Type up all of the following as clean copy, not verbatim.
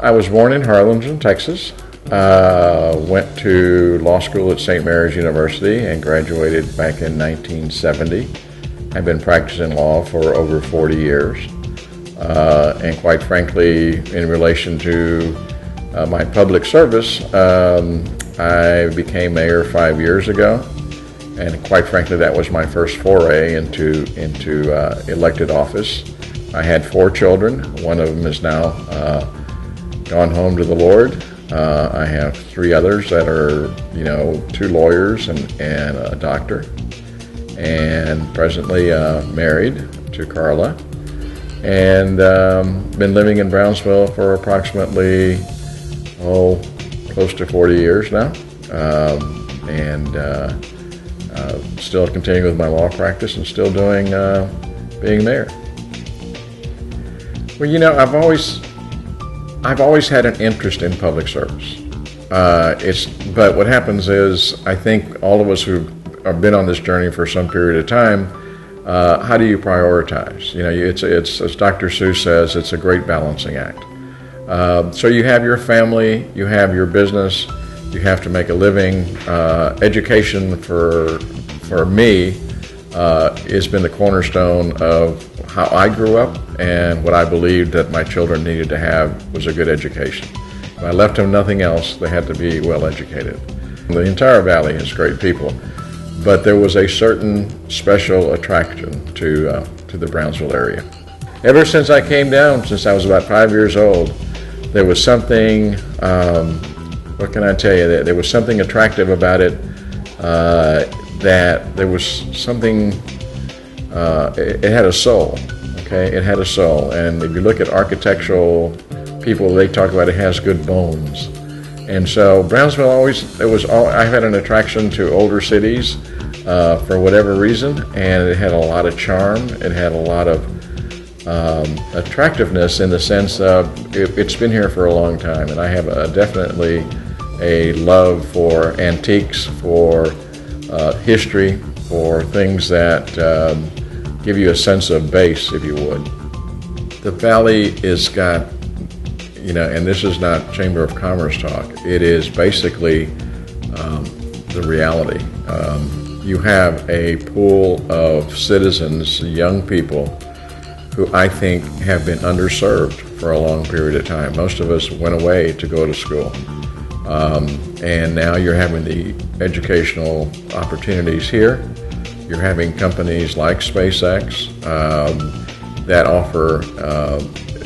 I was born in Harlingen, Texas. Went to law school at St. Mary's University and graduated back in 1970. I've been practicing law for over 40 years. And quite frankly, in relation to my public service, I became mayor 5 years ago. And quite frankly, that was my first foray into elected office. I had 4 children. One of them is now gone home to the Lord. I have 3 others that are, 2 lawyers and a doctor. And presently married to Carla. And been living in Brownsville for approximately, close to 40 years now. Still continuing with my law practice and still doing being mayor. Well, I've always had an interest in public service. But what happens is, I think all of us who have been on this journey for some period of time, how do you prioritize? It's as Dr. Seuss says, it's a great balancing act. So you have your family, you have your business, you have to make a living. Education for me has been the cornerstone of how I grew up and what I believed that my children needed to have was a good education. If I left them nothing else, they had to be well educated. The entire valley has great people, but there was a certain special attraction to the Brownsville area. Ever since I came down, since I was about 5 years old, there was something, what can I tell you, there was something attractive about it, that there was something, it had a soul, okay? It had a soul, and if you look at architectural people, they talk about it has good bones. And so Brownsville I had an attraction to older cities for whatever reason, and it had a lot of charm, it had a lot of attractiveness in the sense of it's been here for a long time, and I have definitely a love for antiques, for history, for things that give you a sense of base, if you would. The valley is got, and this is not Chamber of Commerce talk, it is basically the reality. You have a pool of citizens, young people, who I think have been underserved for a long period of time. Most of us went away to go to school. And now you're having the educational opportunities here. You're having companies like SpaceX that offer,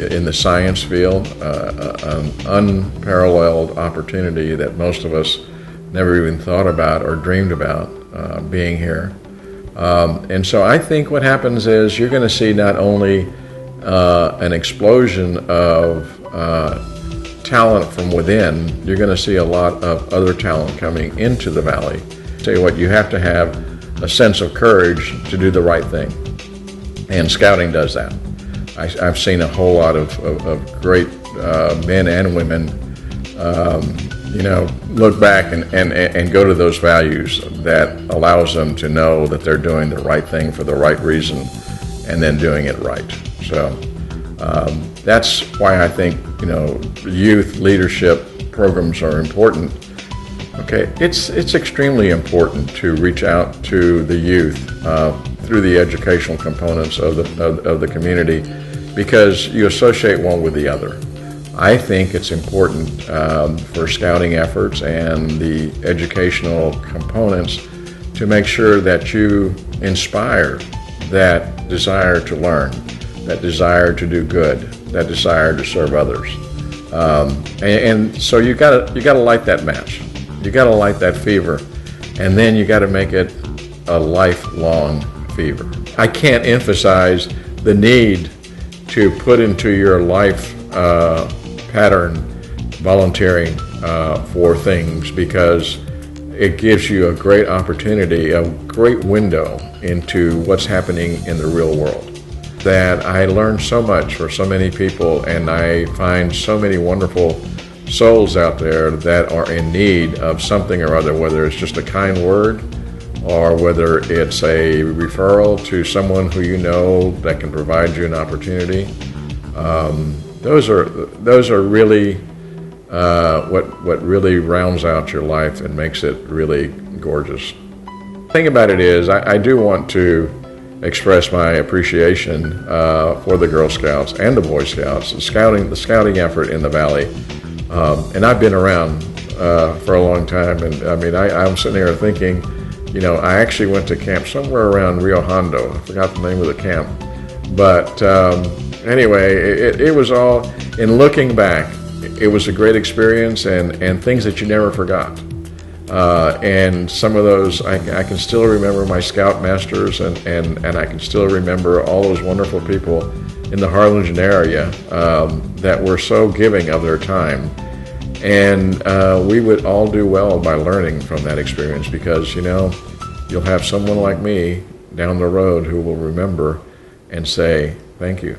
in the science field, an unparalleled opportunity that most of us never even thought about or dreamed about being here. And so I think what happens is you're going to see not only an explosion of talent from within, you're going to see a lot of other talent coming into the valley. Tell you what, you have to have a sense of courage to do the right thing. And scouting does that. I've seen a whole lot of great men and women look back and go to those values that allows them to know that they're doing the right thing for the right reason and then doing it right. So that's why I think, youth leadership programs are important. Okay, it's extremely important to reach out to the youth through the educational components of the community, because you associate one with the other. I think it's important for scouting efforts and the educational components to make sure that you inspire that desire to learn, that desire to do good, that desire to serve others. And so you gotta light that match. You gotta light that fever, and then you gotta make it a lifelong fever. I can't emphasize the need to put into your life pattern volunteering for things, because it gives you a great opportunity, a great window into what's happening in the real world. That I learned so much for so many people, and I find so many wonderful souls out there that are in need of something or other, whether it's just a kind word or whether it's a referral to someone who you know that can provide you an opportunity. those are really what really rounds out your life and makes it really gorgeous. The thing about it is, I do want to express my appreciation for the Girl Scouts and the Boy Scouts, the scouting effort in the Valley. And I've been around for a long time, and I mean, I'm sitting here thinking, you know, I actually went to camp somewhere around Rio Hondo. I forgot the name of the camp. But anyway, it was all, in looking back, it was a great experience and things that you never forgot. And some of those, I can still remember my scout masters, and I can still remember all those wonderful people in the Harlingen area that were so giving of their time. And we would all do well by learning from that experience, because, you know, you'll have someone like me down the road who will remember and say, thank you.